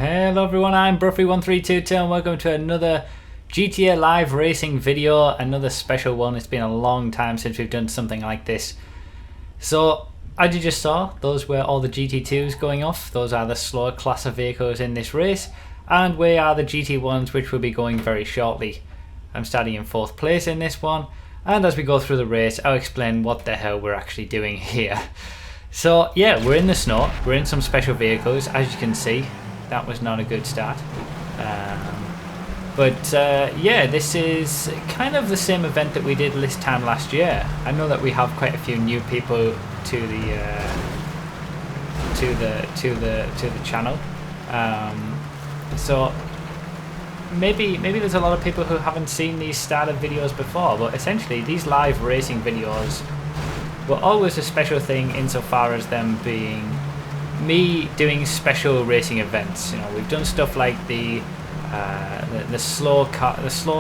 Hello everyone, I'm Bruffy1322 and welcome to another GTA Live racing video, another special one. It's been a long time since we've done something like this. So, as you just saw, those were all the GT2s going off. Those are the slower class of vehicles in this race, and we are the GT1s, which will be going very shortly. I'm starting in 4th place in this one, and as we go through the race, I'll explain what the hell we're actually doing here. So yeah, we're in the snow, we're in some special vehicles, as you can see. That was not a good start. Yeah, this is kind of the same event that we did this time last year. I know that we have quite a few new people to the channel. So maybe there's a lot of people who haven't seen these starter videos before, but essentially these live racing videos were always a special thing insofar as them being me doing special racing events. You know, we've done stuff like the slow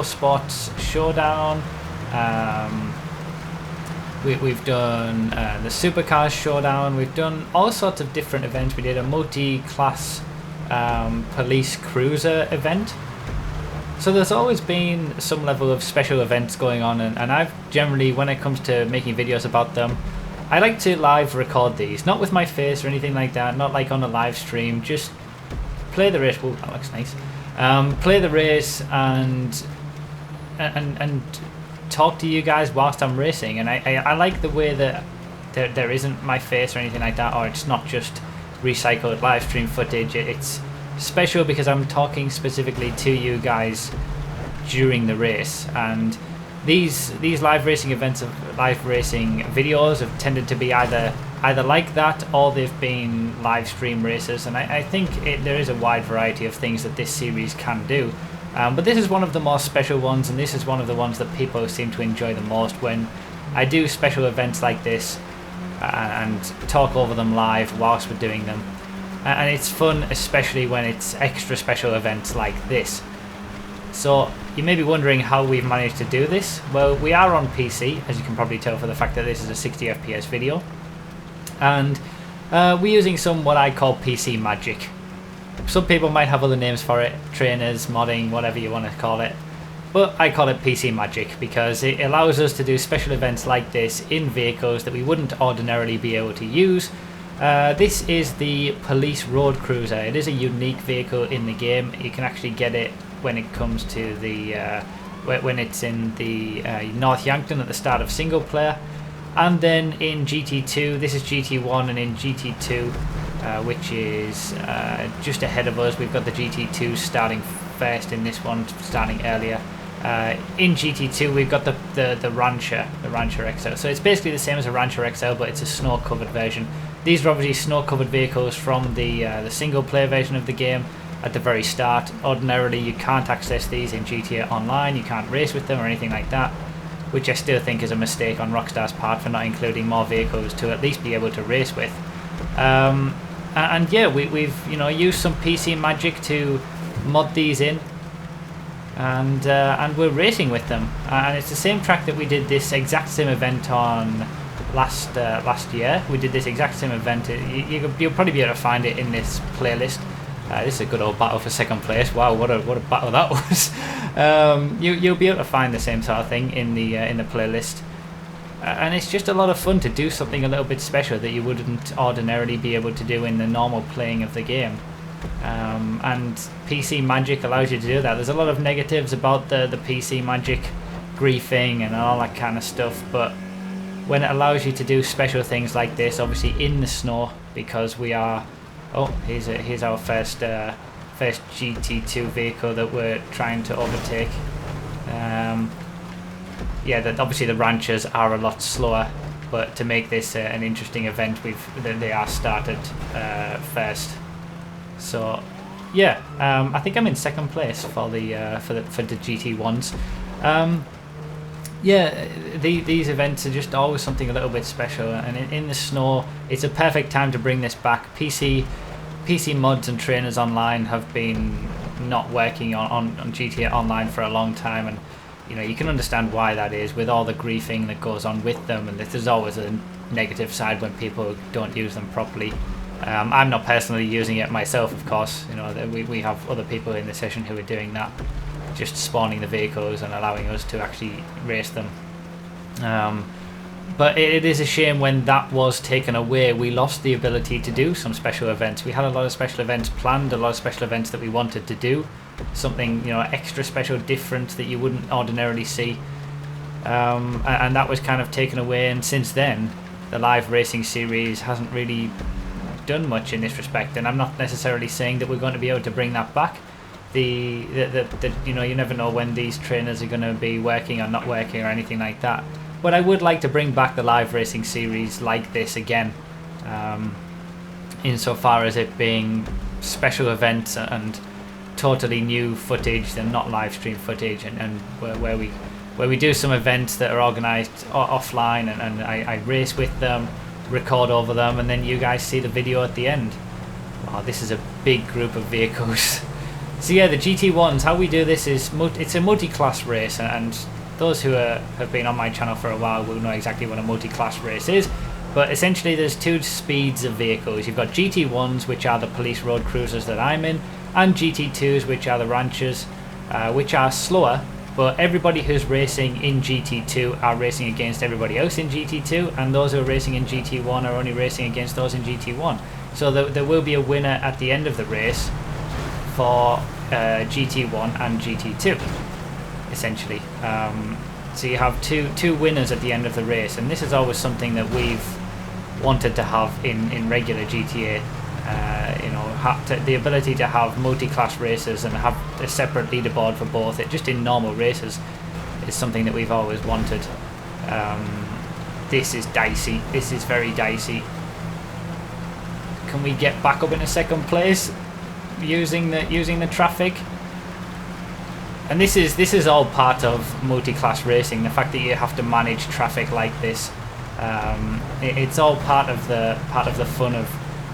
spots showdown. We've done the supercars showdown. We've done all sorts of different events. We did a multi-class police cruiser event. So there's always been some level of special events going on, and I've generally, when it comes to making videos about them, I like to live record these, not with my face or anything like that, not like on a live stream, just play the race. Oh, that looks nice. Play the race and talk to you guys whilst I'm racing, and I like the way that there isn't my face or anything like that, or it's not just recycled live stream footage. It's special because I'm talking specifically to you guys during the race, and these live racing events, live racing videos have tended to be either like that, or they've been live stream races, and I think there is a wide variety of things that this series can do. But this is one of the more special ones, and this is one of the ones that people seem to enjoy the most when I do special events like this and talk over them live whilst we're doing them. And it's fun, especially when it's extra special events like this. So you may be wondering how we've managed to do this. Well, we are on PC, as you can probably tell for the fact that this is a 60 FPS video, and we're using some what I call PC magic. Some people might have other names for it, trainers, modding, whatever you want to call it, but I call it PC magic because it allows us to do special events like this in vehicles that we wouldn't ordinarily be able to use. This is the police road cruiser. It is a unique vehicle in the game. You can actually get it when it comes to the when it's in the North Yankton at the start of single player, and then in GT2. This is GT1, and in GT2, which is just ahead of us, we've got the GT2 starting first. In this one, starting earlier. In GT2, we've got the Rancher XL. So it's basically the same as a Rancher XL, but it's a snow-covered version. These are obviously snow-covered vehicles from the single-player version of the game. At the very start, ordinarily you can't access these in GTA Online, you can't race with them or anything like that, which I still think is a mistake on Rockstar's part for not including more vehicles to at least be able to race with. And yeah, we've used some PC magic to mod these in, and we're racing with them. And it's the same track that we did this exact same event on last year. We did this exact same event. You'll probably be able to find it in this playlist. This is a good old battle for second place. Wow, what a battle that was. You'll be able to find the same sort of thing in the playlist, and it's just a lot of fun to do something a little bit special that you wouldn't ordinarily be able to do in the normal playing of the game. And PC magic allows you to do that. There's a lot of negatives about the PC magic, griefing and all that kind of stuff, but when it allows you to do special things like this, obviously in the snow, because we are. Oh, here's our first GT2 vehicle that we're trying to overtake. Yeah, obviously the Ranchers are a lot slower, but to make this an interesting event, they are started first. So yeah, I think I'm in second place for the GT1s. Yeah, these events are just always something a little bit special, and in the snow, it's a perfect time to bring this back. PC mods and trainers online have been not working on GTA Online for a long time, and you can understand why that is, with all the griefing that goes on with them, and there's always a negative side when people don't use them properly. I'm not personally using it myself, of course. You know, we have other people in the session who are doing that, just spawning the vehicles and allowing us to actually race them. But it is a shame when that was taken away. We lost the ability to do some special events. We had a lot of special events planned, a lot of special events that we wanted to do. Something, you know, extra special, different that you wouldn't ordinarily see. And that was kind of taken away, and since then the live racing series hasn't really done much in this respect. And I'm not necessarily saying that we're going to be able to bring that back. The you know, you never know when these trainers are going to be working or not working or anything like that. But I would like to bring back the live racing series like this again, insofar as it being special events and totally new footage and not live stream footage, and where we do some events that are organised offline, and I race with them, record over them, and then you guys see the video at the end. Wow, this is a big group of vehicles. So yeah, the GT1s, how we do this is it's a multi-class race, and those who have been on my channel for a while will know exactly what a multi-class race is. But essentially there's two speeds of vehicles. You've got GT1s, which are the police road cruisers that I'm in, and GT2s, which are the ranchers, which are slower. But everybody who's racing in GT2 are racing against everybody else in GT2, and those who are racing in GT1 are only racing against those in GT1. So there will be a winner at the end of the race for GT1 and GT2, essentially. So you have two winners at the end of the race, and this is always something that we've wanted to have in regular GTA. You know, the ability to have multi-class races and have a separate leaderboard for both, just in normal races, is something that we've always wanted. This is dicey. This is very dicey. Can we get back up in a second place using the traffic? And this is all part of multi-class racing. The fact that you have to manage traffic like this, it's all part of the fun of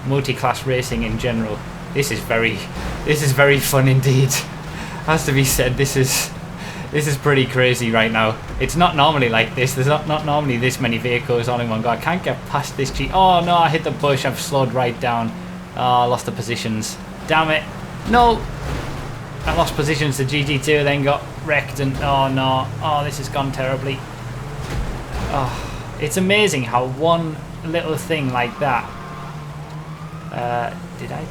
multi-class racing in general. This is very fun indeed. Has to be said. This is pretty crazy right now. It's not normally like this. There's not normally this many vehicles all in one go. I can't get past this G. Oh no! I hit the bush. I've slowed right down. Oh, I lost the positions. Damn it! No. I lost positions to GT2, then got wrecked, and oh no, oh, this has gone terribly. Oh, it's amazing how one little thing like that. Did I?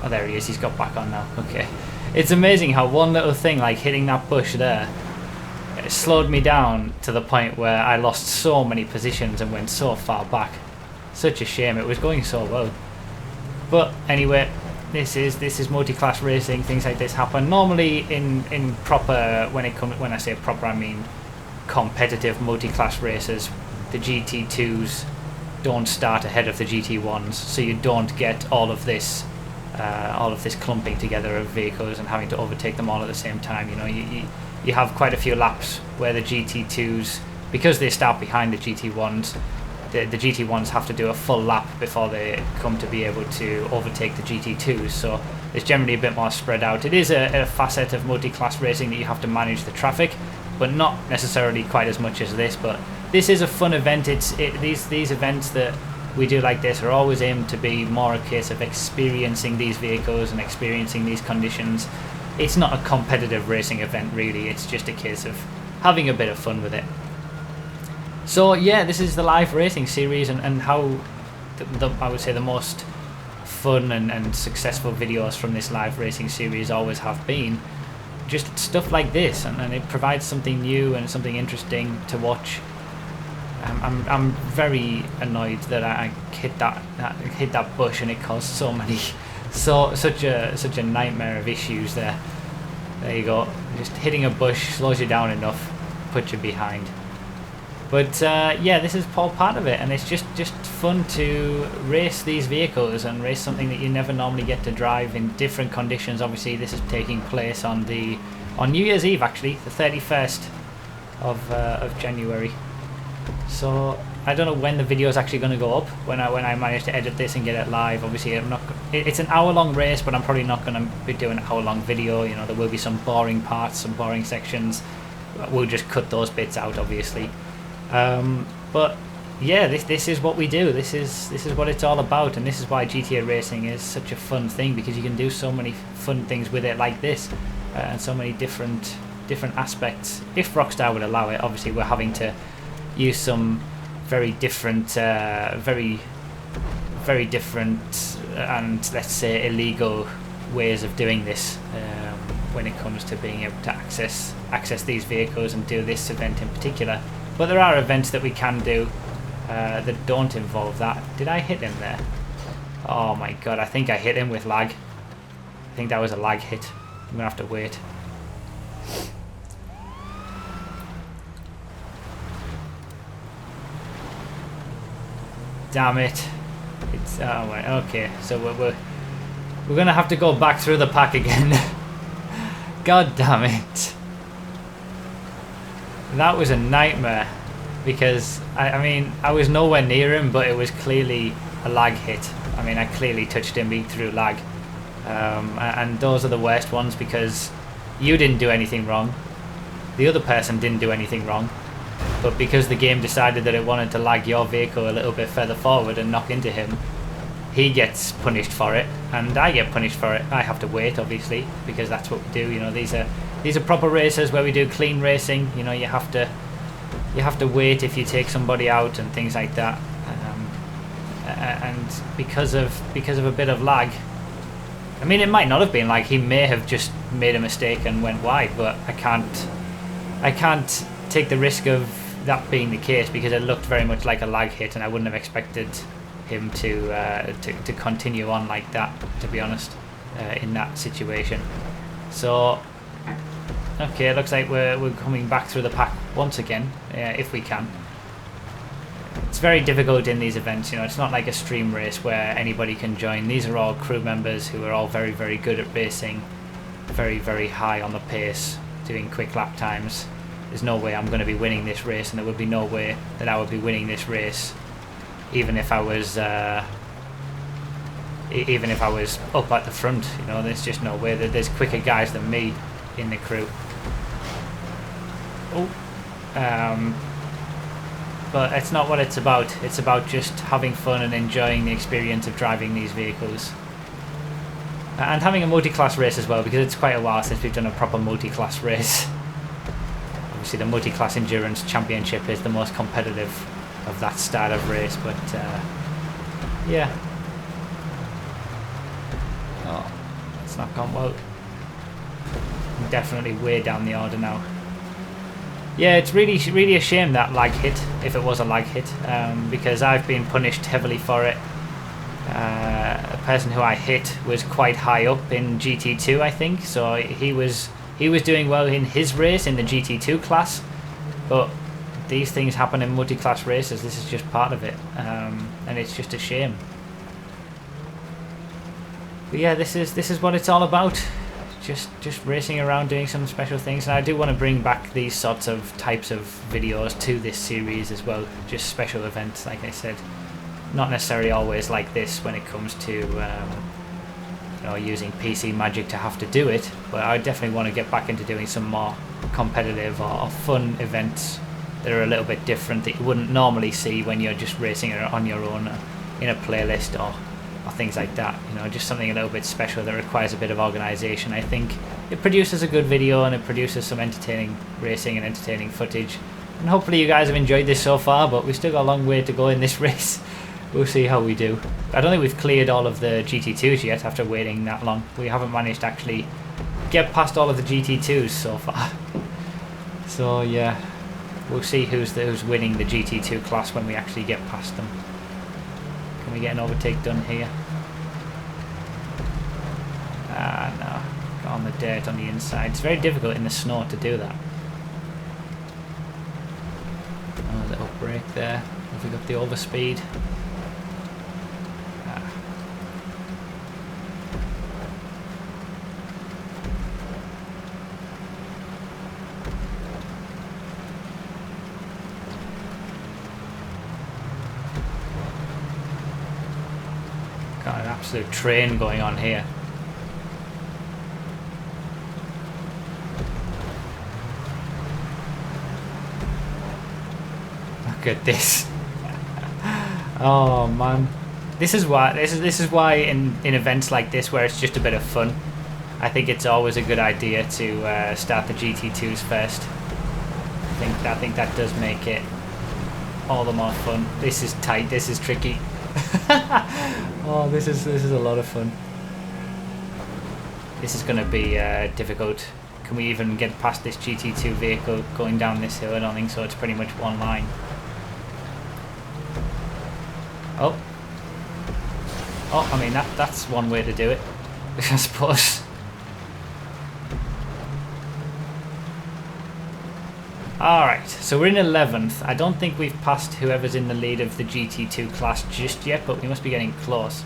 Oh, there he is. He's got back on now. Okay. It's amazing how one little thing like hitting that bush there, it slowed me down to the point where I lost so many positions and went so far back. Such a shame. It was going so well. But anyway. This is multi-class racing. Things like this happen normally in proper, when I say proper I mean competitive multi-class races. The GT2s don't start ahead of the GT1s, so you don't get all of this clumping together of vehicles and having to overtake them all at the same time. You know, you have quite a few laps where the GT2s, because they start behind the GT1s, the GT1s have to do a full lap before they come to be able to overtake the GT2s, so it's generally a bit more spread out. It is a facet of multi-class racing that you have to manage the traffic, but not necessarily quite as much as this. But this is a fun event. These events that we do like this are always aimed to be more a case of experiencing these vehicles and experiencing these conditions. It's not a competitive racing event really, it's just a case of having a bit of fun with it. So yeah, this is the live racing series, and how I would say the most fun and successful videos from this live racing series always have been just stuff like this, and it provides something new and something interesting to watch. I'm very annoyed that I hit that bush and it caused such a nightmare of issues there. There you go. Just hitting a bush slows you down enough, puts you behind. But yeah, this is all part of it, and it's just fun to race these vehicles and race something that you never normally get to drive in different conditions. Obviously, this is taking place on New Year's Eve, actually, the 31st of January. So I don't know when the video is actually going to go up. When I manage to edit this and get it live. Obviously, it's an hour-long race, but I'm probably not going to be doing an hour-long video. You know, there will be some boring parts, some boring sections. We'll just cut those bits out, obviously. But yeah, this is what we do. This is what it's all about, and this is why GTA racing is such a fun thing, because you can do so many fun things with it like this, and so many different aspects. If Rockstar would allow it, obviously we're having to use some very different, very different, and let's say illegal ways of doing this when it comes to being able to access these vehicles and do this event in particular. But there are events that we can do that don't involve that. Did I hit him there? Oh my god, I think I hit him with lag. I think that was a lag hit. I'm gonna have to wait. Damn it. It's oh right, okay. So we're gonna have to go back through the pack again. God damn it. That was a nightmare, because I mean I was nowhere near him, but it was clearly a lag hit. I mean I clearly touched him through lag, and those are the worst ones, because you didn't do anything wrong, the other person didn't do anything wrong, but because the game decided that it wanted to lag your vehicle a little bit further forward and knock into him, he gets punished for it, and I get punished for it. I have to wait, obviously, because that's what we do. You know, these are proper races where we do clean racing. You know, you have to wait if you take somebody out and things like that. And because of a bit of lag, I mean, it might not have been lag. He may have just made a mistake and went wide, but I can't take the risk of that being the case, because it looked very much like a lag hit, and I wouldn't have expected him to continue on like that, to be honest, in that situation. So okay, it looks like we're coming back through the pack once again, if we can. It's very difficult in these events, you know. It's not like a stream race where anybody can join. These are all crew members who are all very, very good at racing, very, very high on the pace, doing quick lap times. There's no way I'm going to be winning this race, and there would be no way that I would be winning this race even if I was up at the front. You know, there's just no way. That there's quicker guys than me in the crew. But it's not what it's about. It's about just having fun and enjoying the experience of driving these vehicles, and having a multi-class race as well, because it's quite a while since we've done a proper multi-class race. Obviously the multi-class endurance championship is the most competitive of that style of race, but yeah. Oh, it's not gone well. I'm definitely way down the order now. Yeah, it's really a shame that lag hit, if it was a lag hit, because I've been punished heavily for it. A person who I hit was quite high up in GT2, I think, so he was doing well in his race in the GT2 class, but these things happen in multi-class races. This is just part of it, and it's just a shame. But yeah, this is what it's all about. Just racing around, doing some special things, and I do want to bring back these sorts of types of videos to this series as well. Just special events, like I said, not necessarily always like this when it comes to you know, using PC Magic to have to do it, but I definitely want to get back into doing some more competitive or fun events that are a little bit different, that you wouldn't normally see when you're just racing on your own in a playlist or things like that. You know, just something a little bit special that requires a bit of organisation. I think it produces a good video, and it produces some entertaining racing and entertaining footage, and hopefully you guys have enjoyed this so far, but we've still got a long way to go in this race. We'll see how we do. I don't think we've cleared all of the GT2s yet after waiting that long. We haven't managed to actually get past all of the GT2s so far. So yeah, we'll see who's winning the GT2 class when we actually get past them. Can we get an overtake done here? Ah, no. Got on the dirt on the inside. It's very difficult in the snow to do that. Oh, little brake there. Have we got the overspeed? Ah. Got an absolute train going on here. Look at this. Oh man, this is why in events like this where it's just a bit of fun, I think it's always a good idea to start the GT2s first. I think that does make it all the more fun. This is tight. This is tricky. Oh, this is a lot of fun. This is going to be difficult. Can we even get past this GT2 vehicle going down this hill? I don't think so. It's pretty much one line. Oh. Oh, I mean, that's one way to do it, I suppose. Alright, so we're in 11th. I don't think we've passed whoever's in the lead of the GT2 class just yet, but we must be getting close.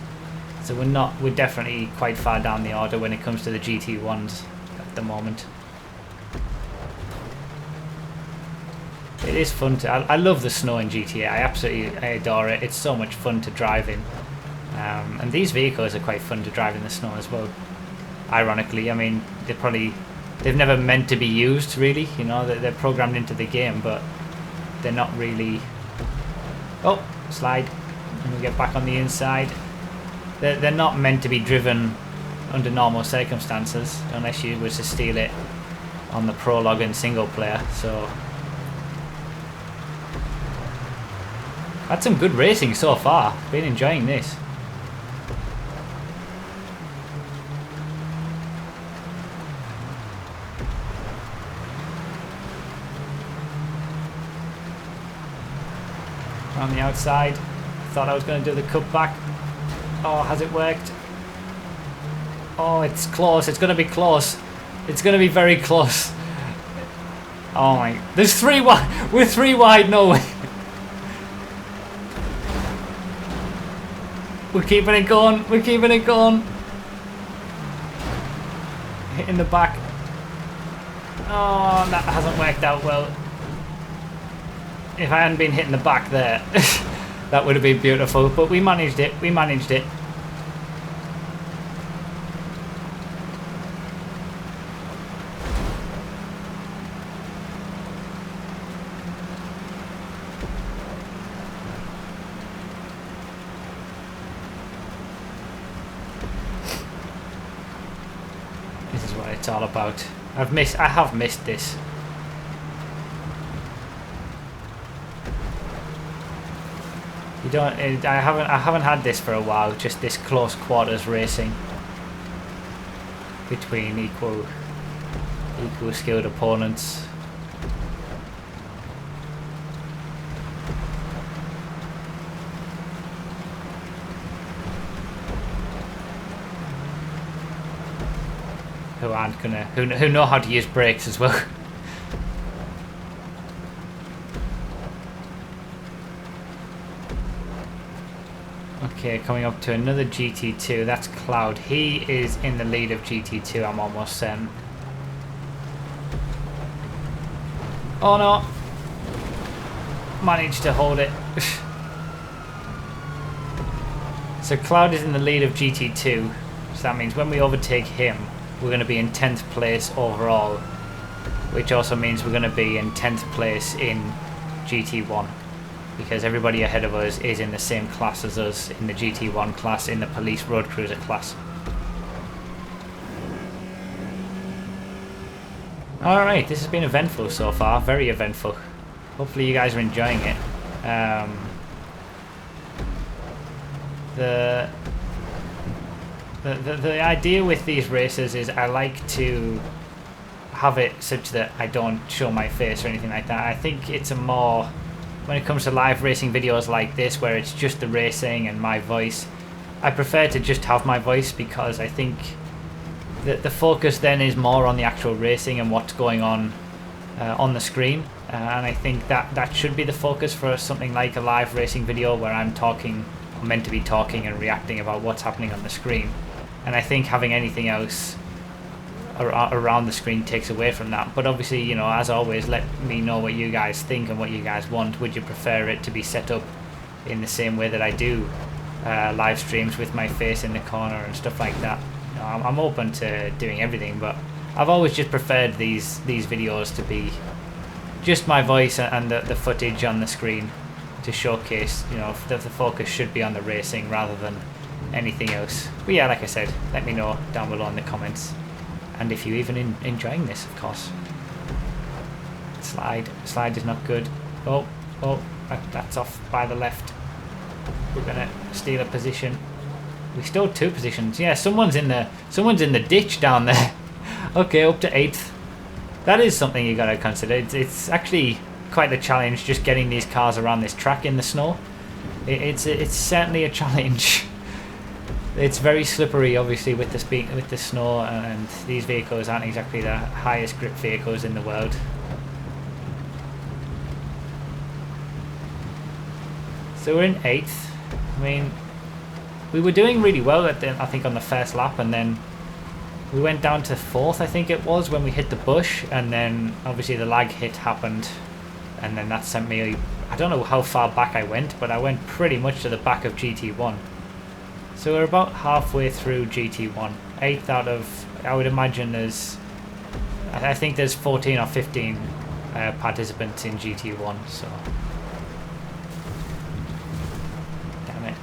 So we're definitely quite far down the order when it comes to the GT1s at the moment. It is fun to... I love the snow in GTA. I adore it. It's so much fun to drive in. And these vehicles are quite fun to drive in the snow as well. Ironically, I mean, they've never meant to be used, really. You know, they're programmed into the game, but they're not really... Oh, slide. And we get back on the inside. They're not meant to be driven under normal circumstances, unless you was to steal it on the prologue and single player, so... Had some good racing so far. Been enjoying this. On the outside. Thought I was going to do the cutback. Oh, has it worked? Oh, it's close. It's going to be close. It's going to be very close. Oh my... There's 3 wide. We're 3 wide. No way. We're keeping it going. We're keeping it going. Hitting the back. Oh, that hasn't worked out well. If I hadn't been hitting the back there, that would have been beautiful. But we managed it. We managed it. This is what it's all about. I have missed this. I haven't had this for a while, just this close quarters racing between equal skilled opponents. Who know how to use brakes as well. Okay, coming up to another GT2. That's Cloud. He is in the lead of GT2, I'm almost certain. Oh no! Managed to hold it. So Cloud is in the lead of GT2. So that means when we overtake him, we're going to be in 10th place overall. Which also means we're going to be in 10th place in GT1. Because everybody ahead of us is in the same class as us, in the GT1 class, in the police road cruiser class. Alright, this has been eventful so far, very eventful. Hopefully you guys are enjoying it. The idea with these races is I like to have it such that I don't show my face or anything like that. I think it's a more... When it comes to live racing videos like this, where it's just the racing and my voice, I prefer to just have my voice because I think that the focus then is more on the actual racing and what's going on the screen. And I think that should be the focus for something like a live racing video where I'm talking, or meant to be talking and reacting about what's happening on the screen. And I think having anything else around the screen takes away from that. But obviously, you know, as always, let me know what you guys think and what you guys want. Would you prefer it to be set up in the same way that I do live streams with my face in the corner and stuff like that? You know, I'm open to doing everything, but I've always just preferred these videos to be just my voice and the footage on the screen. to showcase, you know, that the focus should be on the racing rather than anything else. But yeah, like I said, let me know down below in the comments, and if you're even enjoying this, of course. Slide is not good. Oh, that's off by the left. We're gonna steal a position. We stole 2 positions. Yeah, someone's in the ditch down there. Okay, up to 8th. That is something you gotta consider. It's actually quite a challenge just getting these cars around this track in the snow. It's certainly a challenge. It's very slippery, obviously, with the snow, and these vehicles aren't exactly the highest grip vehicles in the world. So we're in 8th. I mean, we were doing really well I think on the first lap, and then we went down to 4th, I think it was, when we hit the bush, and then obviously the lag hit happened, and then that sent me, I don't know how far back I went, but I went pretty much to the back of GT1. So we're about halfway through GT1. 8th out of, I would imagine there's, I think there's 14 or 15 participants in GT1, so. Damn it.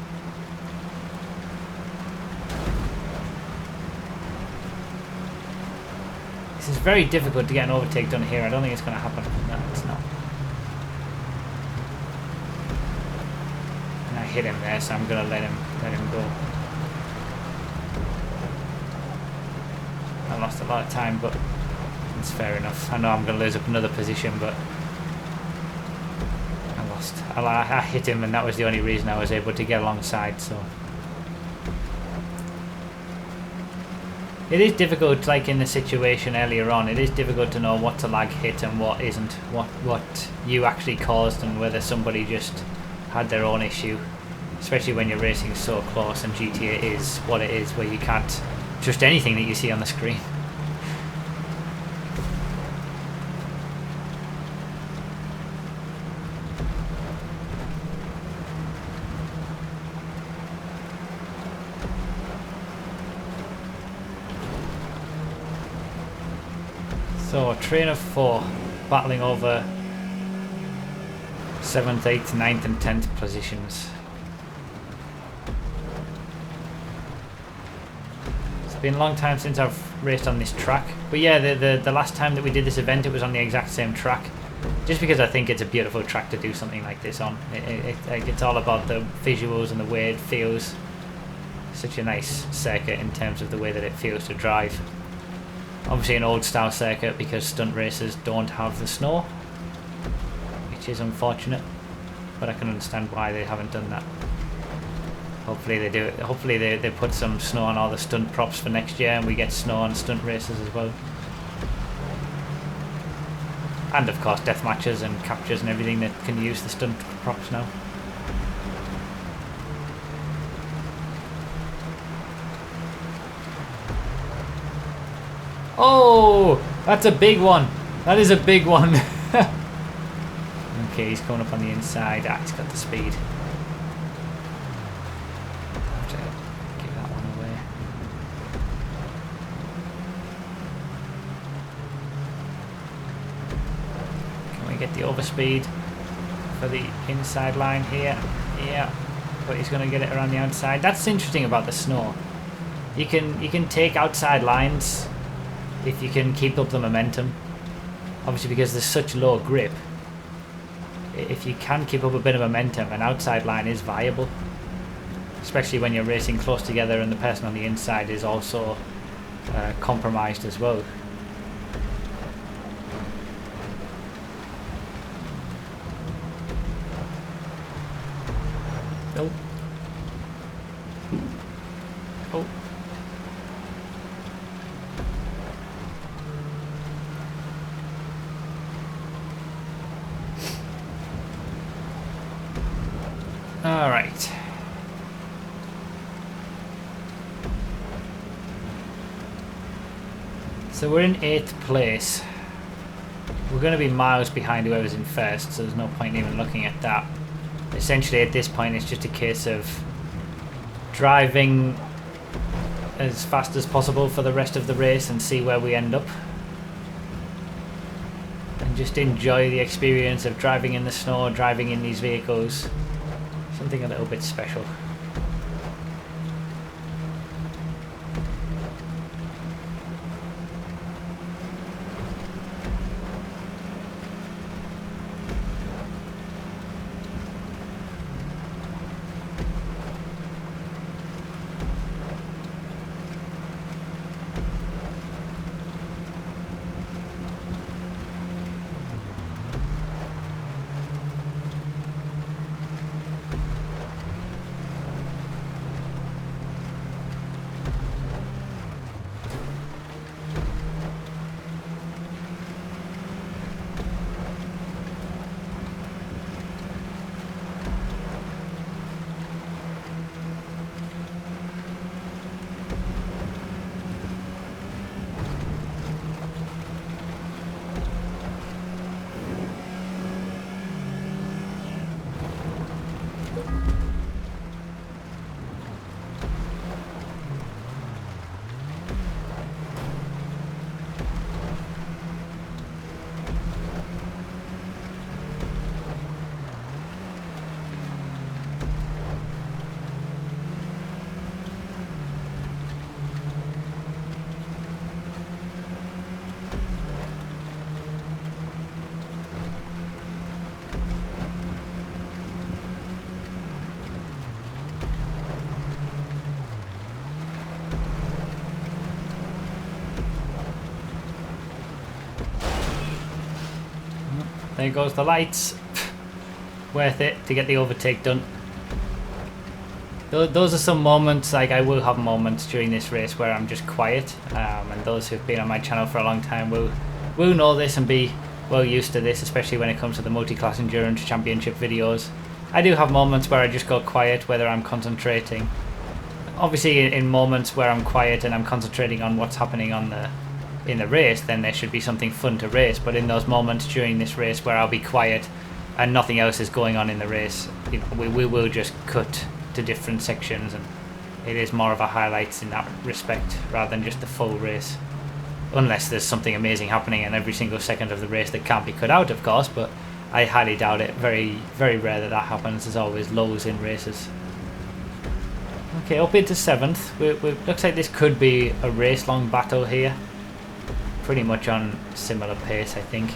This is very difficult to get an overtake done here. I don't think it's going to happen. No, it's not. And I hit him there, so I'm going to let him go. I lost a lot of time, but it's fair enough. I know I'm going to lose up another position, but I lost. I hit him, and that was the only reason I was able to get alongside, so. It is difficult, like in the situation earlier on, it is difficult to know what's a lag hit and what isn't, what you actually caused and whether somebody just had their own issue, especially when you're racing so close and GTA is what it is, where you can't trust anything that you see on the screen. So, train of 4, battling over 7th, 8th, 9th and 10th positions. It's been a long time since I've raced on this track. But yeah, the last time that we did this event, it was on the exact same track. Just because I think it's a beautiful track to do something like this on. It's all about the visuals and the way it feels. Such a nice circuit in terms of the way that it feels to drive. Obviously an old style circuit because stunt racers don't have the snow, which is unfortunate, but I can understand why they haven't done that. Hopefully they do it. Hopefully they put some snow on all the stunt props for next year and we get snow on stunt races as well. And of course death matches and captures and everything that can use the stunt props now. Oh, that's a big one. That is a big one. Okay, he's coming up on the inside. Ah, he's got the speed. Have to give that one away. Can we get the overspeed for the inside line here? Yeah, but he's going to get it around the outside. That's interesting about the snow. You can take outside lines if you can keep up the momentum. Obviously because there's such low grip, if you can keep up a bit of momentum, an outside line is viable, especially when you're racing close together and the person on the inside is also compromised as well. Oh. Oh. All right. So we're in 8th place. We're going to be miles behind whoever's in first, so there's no point even looking at that. Essentially at this point it's just a case of driving as fast as possible for the rest of the race and see where we end up. And just enjoy the experience of driving in the snow, driving in these vehicles. Something a little bit special. There goes the lights. Worth it to get the overtake done. Those are some moments, like I will have moments during this race where I'm just quiet, and those who've been on my channel for a long time will know this and be well used to this, especially when it comes to the multi-class endurance championship videos. I do have moments where I just go quiet, whether I'm concentrating. Obviously in moments where I'm quiet and I'm concentrating on what's happening on in the race, then there should be something fun to race. But in those moments during this race where I'll be quiet and nothing else is going on in the race, you know, we will just cut to different sections, and it is more of a highlights in that respect rather than just the full race. Unless there's something amazing happening in every single second of the race that can't be cut out, of course, but I highly doubt it. Very, very rare that happens. There's always lows in races. Okay, up into 7th. Looks like this could be a race-long battle here. Pretty much on similar pace, I think.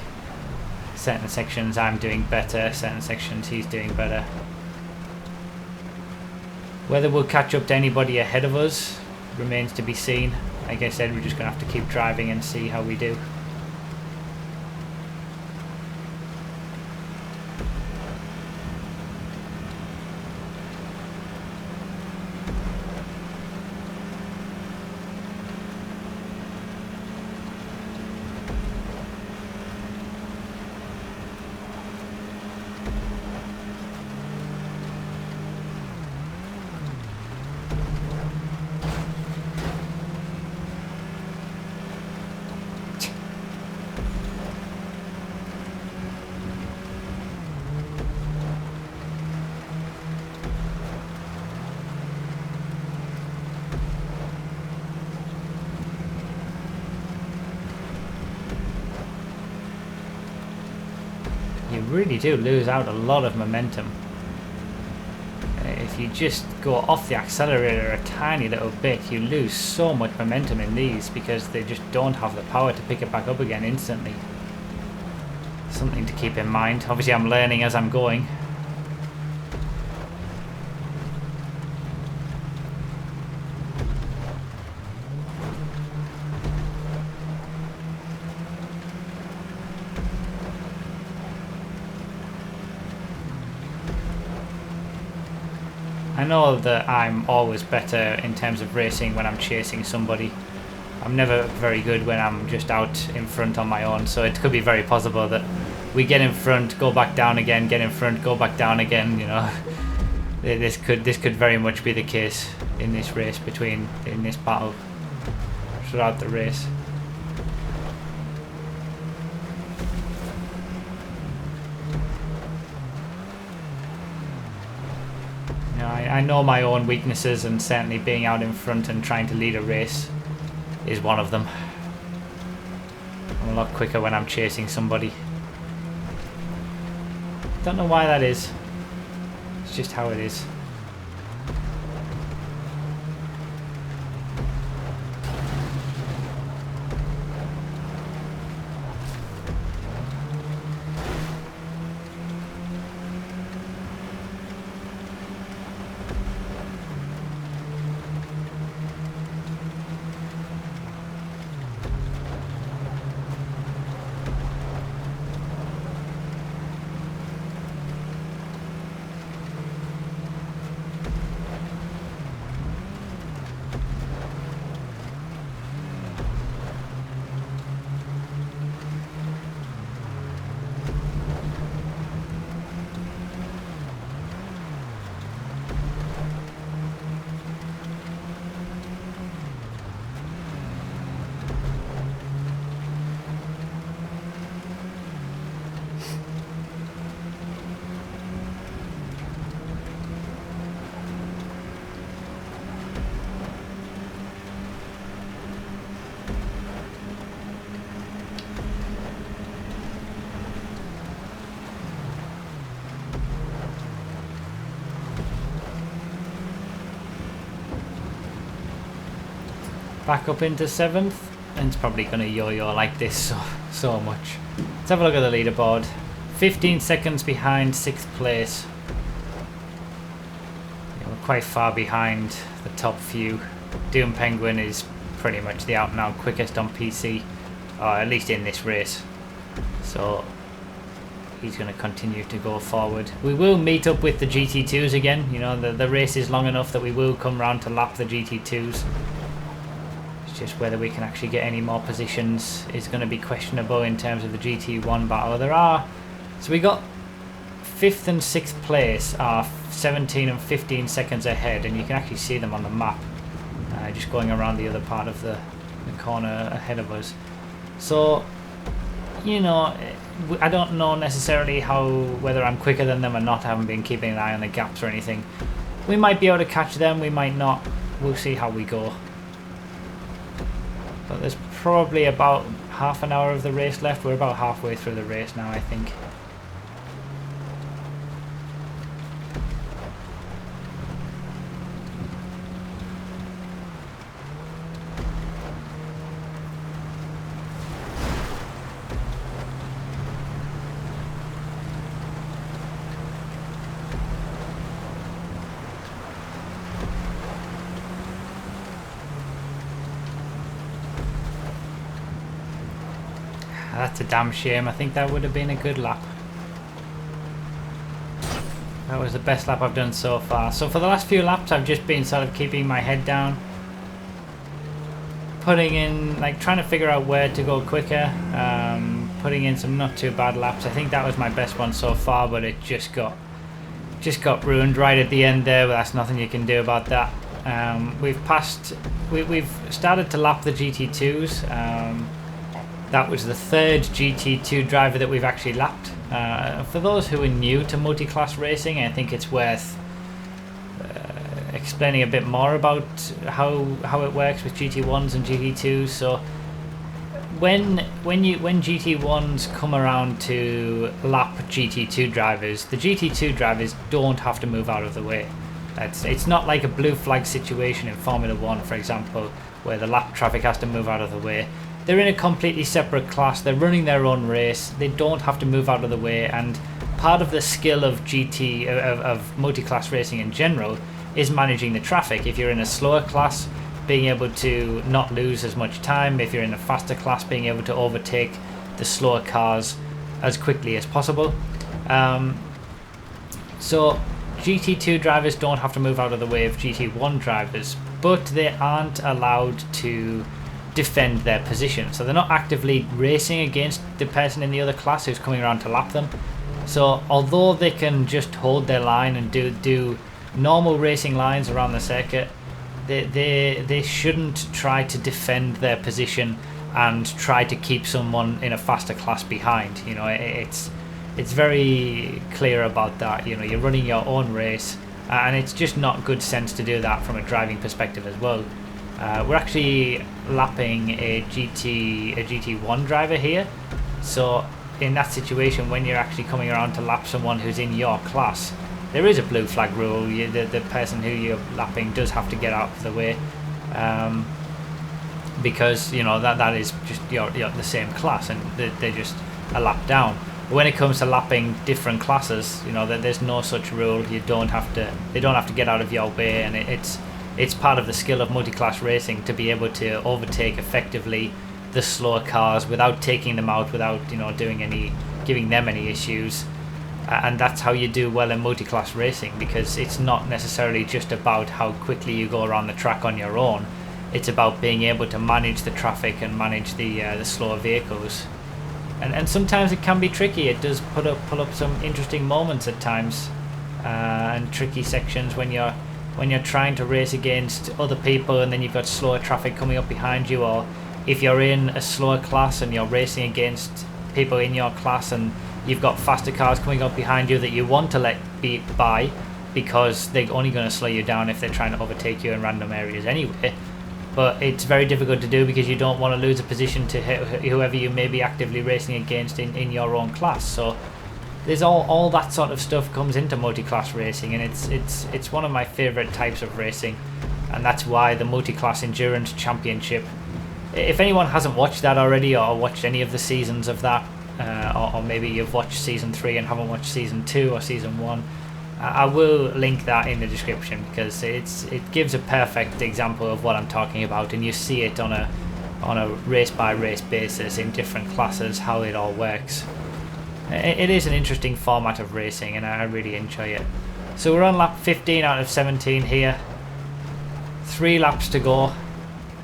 Certain sections I'm doing better, certain sections he's doing better. Whether we'll catch up to anybody ahead of us remains to be seen. Like I said, we're just going to have to keep driving and see how we do. You really do lose out a lot of momentum. If you just go off the accelerator a tiny little bit, you lose so much momentum in these because they just don't have the power to pick it back up again instantly. Something to keep in mind. Obviously I'm learning as I'm going. I know that I'm always better in terms of racing when I'm chasing somebody. I'm never very good when I'm just out in front on my own, so it could be very possible that we get in front, go back down again, get in front, go back down again, you know. This could very much be the case in this race in this battle throughout the race. I know my own weaknesses, and certainly being out in front and trying to lead a race is one of them. I'm a lot quicker when I'm chasing somebody. Don't know why that is. It's just how it is. Back up into 7th, and it's probably going to yo-yo like this so much. Let's have a look at the leaderboard. 15 seconds behind 6th place. Yeah, we're quite far behind the top few. Doom Penguin is pretty much the out and out quickest on PC, or at least in this race. So he's going to continue to go forward. We will meet up with the GT2s again. You know, the race is long enough that we will come round to lap the GT2s. Just whether we can actually get any more positions is going to be questionable in terms of the GT1 battle. So we got 5th and 6th place are 17 and 15 seconds ahead, and you can actually see them on the map, just going around the other part of the corner ahead of us. So, you know, I don't know necessarily whether I'm quicker than them or not. I haven't been keeping an eye on the gaps or anything. We might be able to catch them, we might not. We'll see how we go. But there's probably about half an hour of the race left. We're about halfway through the race now, I think. That's a damn shame. I think that would have been a good lap. That was the best lap I've done so far. So for the last few laps I've just been sort of keeping my head down, putting in, like, trying to figure out where to go quicker, putting in some not too bad laps. I think that was my best one so far, but it just got ruined right at the end there, but that's nothing you can do about that. We've started to lap the GT2s. That was the 3rd GT2 driver that we've actually lapped. For those who are new to multi-class racing, I think it's worth explaining a bit more about how it works with GT1s and GT2s. So when GT1s come around to lap GT2 drivers, the GT2 drivers don't have to move out of the way. It's not like a blue flag situation in Formula 1, for example, where the lap traffic has to move out of the way. They're in a completely separate class. They're running their own race. They don't have to move out of the way. And part of the skill of of multi-class racing in general is managing the traffic. If you're in a slower class, being able to not lose as much time. If you're in a faster class, being able to overtake the slower cars as quickly as possible. So GT2 drivers don't have to move out of the way of GT1 drivers, but they aren't allowed to defend their position. So they're not actively racing against the person in the other class who's coming around to lap them. So although they can just hold their line and do normal racing lines around the circuit, they shouldn't try to defend their position and try to keep someone in a faster class behind. You know, it's very clear about that. You know, you're running your own race, and it's just not good sense to do that from a driving perspective as well. We're actually lapping a GT1 driver here, so in that situation, when you're actually coming around to lap someone who's in your class, there is a blue flag rule. The person who you're lapping does have to get out of the way, because that is just you're the same class, and they're just a lap down. But when it comes to lapping different classes, there's no such rule. They don't have to get out of your way, and it's part of the skill of multi-class racing to be able to overtake effectively the slower cars without taking them out, without giving them any issues. And that's how you do well in multi-class racing, because it's not necessarily just about how quickly you go around the track on your own. It's about being able to manage the traffic and manage the slower vehicles. And sometimes it can be tricky. It does pull up some interesting moments at times, and tricky sections when you're trying to race against other people, and then you've got slower traffic coming up behind you, or if you're in a slower class and you're racing against people in your class and you've got faster cars coming up behind you that you want to let by, because they're only going to slow you down if they're trying to overtake you in random areas anyway. But it's very difficult to do because you don't want to lose a position to whoever you may be actively racing against in your own class. So there's all that sort of stuff comes into multi-class racing, and it's one of my favourite types of racing, and that's why the Multi-Class Endurance Championship, if anyone hasn't watched that already, or watched any of the seasons of that, or maybe you've watched season 3 and haven't watched season 2 or season 1, I will link that in the description, because it gives a perfect example of what I'm talking about, and you see it on a race by race basis in different classes how it all works. It is an interesting format of racing, and I really enjoy it. So we're on lap 15 out of 17 here. 3 laps to go.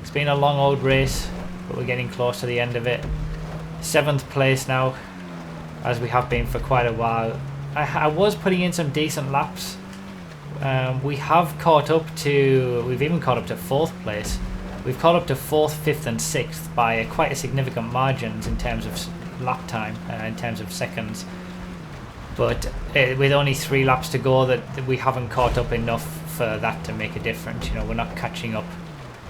It's been a long old race, but we're getting close to the end of it. 7th place now, as we have been for quite a while. I was putting in some decent laps. We've even caught up to 4th place. We've caught up to 4th, 5th and 6th by quite a significant margins in terms of lap time, in terms of seconds. But with only 3 laps to go, that we haven't caught up enough for that to make a difference. We're not catching up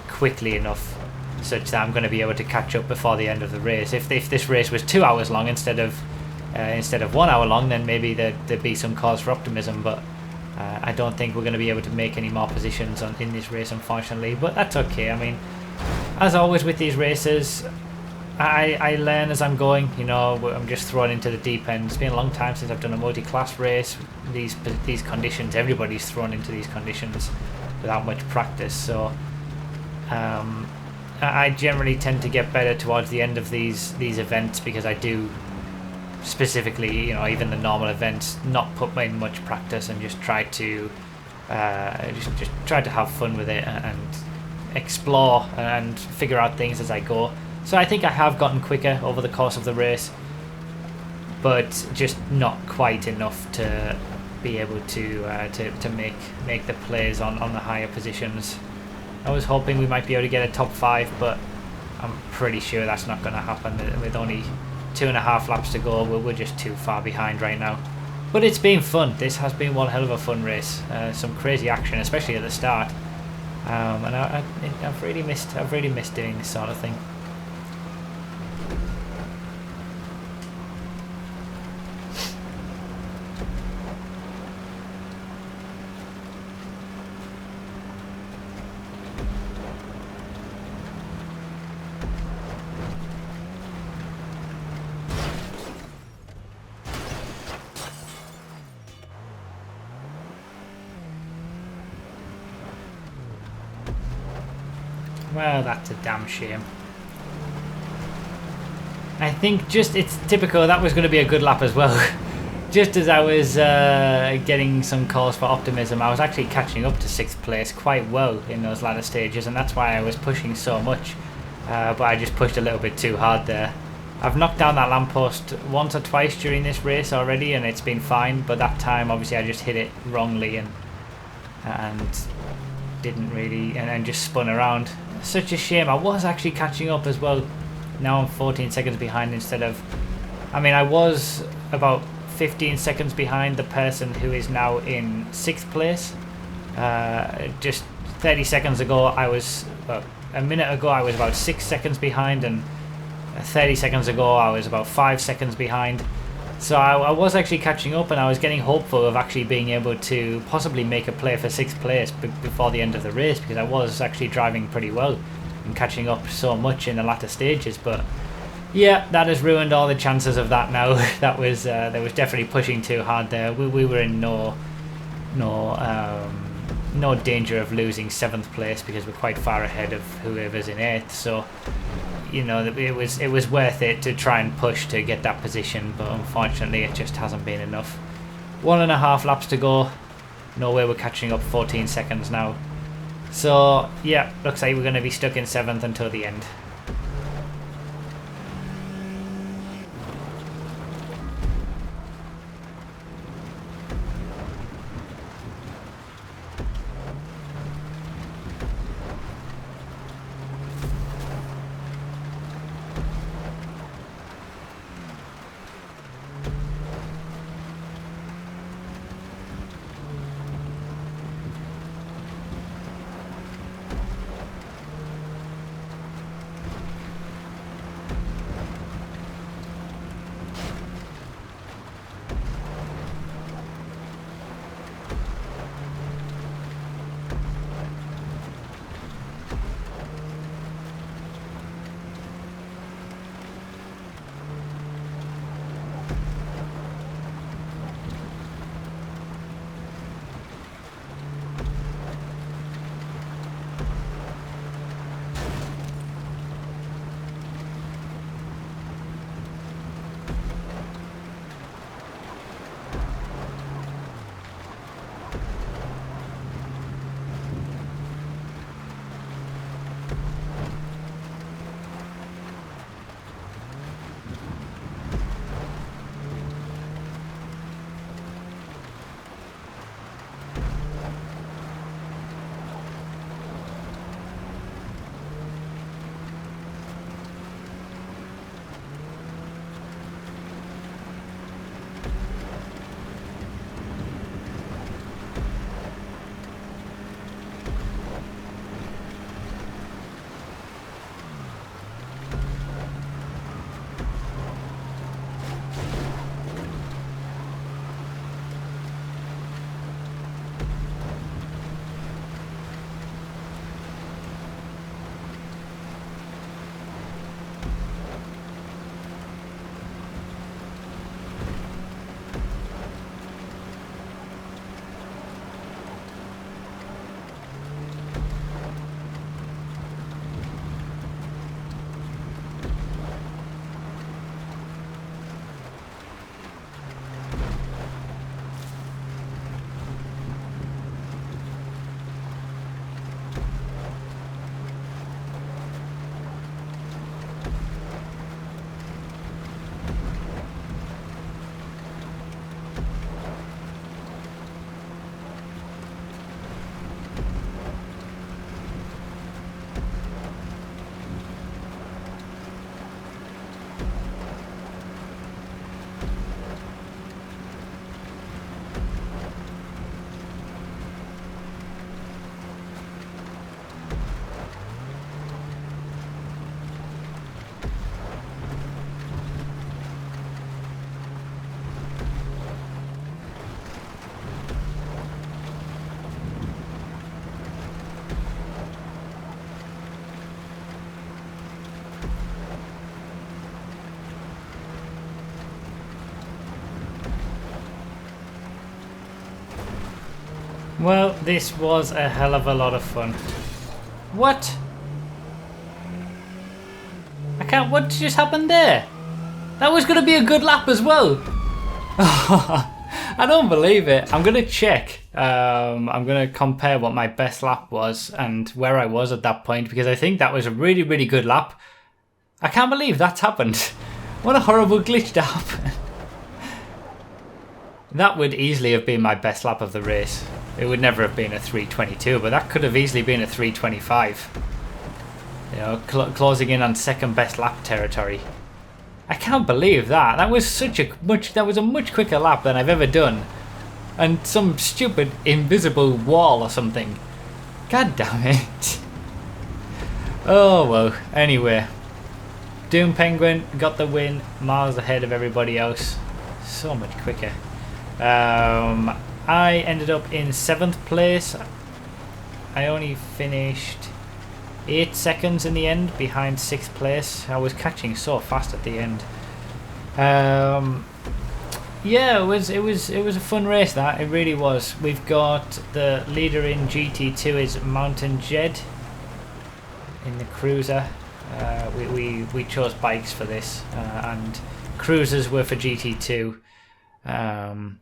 quickly enough such that I'm going to be able to catch up before the end of the race. If this race was 2 hours long instead of 1 hour long, then maybe there'd be some cause for optimism, but I don't think we're going to be able to make any more positions in this race, unfortunately. But that's okay. I mean, as always with these races, I learn as I'm going. I'm just thrown into the deep end. It's been a long time since I've done a multi-class race. These conditions, everybody's thrown into these conditions without much practice, so I generally tend to get better towards the end of these events, because I do specifically, even the normal events, not put in much practice and just try to have fun with it and explore and figure out things as I go. So I think I have gotten quicker over the course of the race, but just not quite enough to be able to make the plays on the higher positions. I was hoping we might be able to get a top 5, but I'm pretty sure that's not going to happen. With only 2.5 laps to go, we're just too far behind right now. But it's been fun. This has been one hell of a fun race. Some crazy action, especially at the start. And I've really missed doing this sort of thing. Well, that's a damn shame. I think it's typical, that was going to be a good lap as well. Just as I was getting some calls for optimism, I was actually catching up to 6th place quite well in those latter stages, and that's why I was pushing so much. But I just pushed a little bit too hard there. I've knocked down that lamppost once or twice during this race already, and it's been fine, but that time obviously I just hit it wrongly and didn't really, and then just spun around. Such a shame. I was actually catching up as well. Now I'm 14 seconds behind instead of, I was about 15 seconds behind the person who is now in 6th place. Just 30 seconds ago a minute ago I was about 6 seconds behind, and 30 seconds ago I was about 5 seconds behind. So I was actually catching up, and I was getting hopeful of actually being able to possibly make a play for 6th place before the end of the race, because I was actually driving pretty well and catching up so much in the latter stages. But yeah, that has ruined all the chances of that now. That was definitely pushing too hard there. We were in no danger of losing 7th place because we're quite far ahead of whoever's in 8th. So you know, it was worth it to try and push to get that position, but unfortunately it just hasn't been enough. 1.5 laps to go. No way we're catching up 14 seconds now. So yeah, looks like we're going to be stuck in 7th until the end. Well, this was a hell of a lot of fun. What? I can't... What just happened there? That was going to be a good lap as well. I don't believe it. I'm going to check. I'm going to compare what my best lap was and where I was at that point, because I think that was a really, really good lap. I can't believe that's happened. What a horrible glitch to happen. That would easily have been my best lap of the race. It would never have been a 3:22, but that could have easily been a 3:25. You know, closing in on second best lap territory. I can't believe that. That was a much quicker lap than I've ever done. And some stupid invisible wall or something. God damn it. Oh well, anyway. Doom Penguin got the win, miles ahead of everybody else. So much quicker. I ended up in 7th place. I only finished 8 seconds in the end behind 6th place. I was catching so fast at the end. Yeah, it was a fun race, that it really was. We've got the leader in GT2 is Mountain Jed in the cruiser. We chose bikes for this, and cruisers were for GT2, and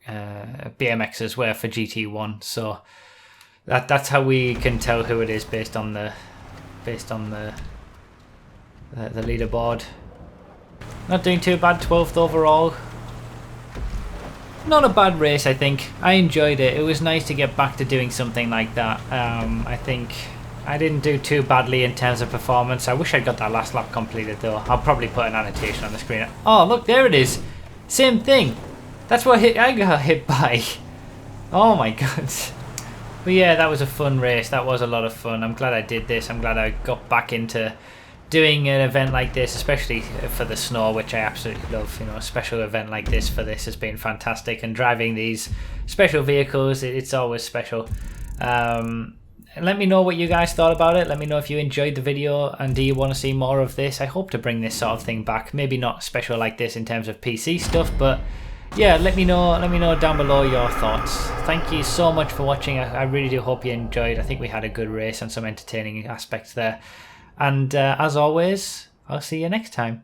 BMXs were for GT1. So that's how we can tell who it is based on the leaderboard. Not doing too bad, 12th overall. Not a bad race, I think. I enjoyed it. It was nice to get back to doing something like that. I think I didn't do too badly in terms of performance. I wish I'd got that last lap completed though. I'll probably put an annotation on the screen. Oh, look, there it is. Same thing. That's what I got hit by. Oh my god. But yeah, that was a fun race. That was a lot of fun. I'm glad I did this. I'm glad I got back into doing an event like this, especially for the snow, which I absolutely love. You know, a special event like this for this has been fantastic, and driving these special vehicles, it's always special. Let me know what you guys thought about it. Let me know if you enjoyed the video and do you want to see more of this. I hope to bring this sort of thing back. Maybe not special like this in terms of PC stuff, but yeah, let me know down below your thoughts. Thank you so much for watching. I really do hope you enjoyed. I think we had a good race and some entertaining aspects there. And as always, I'll see you next time.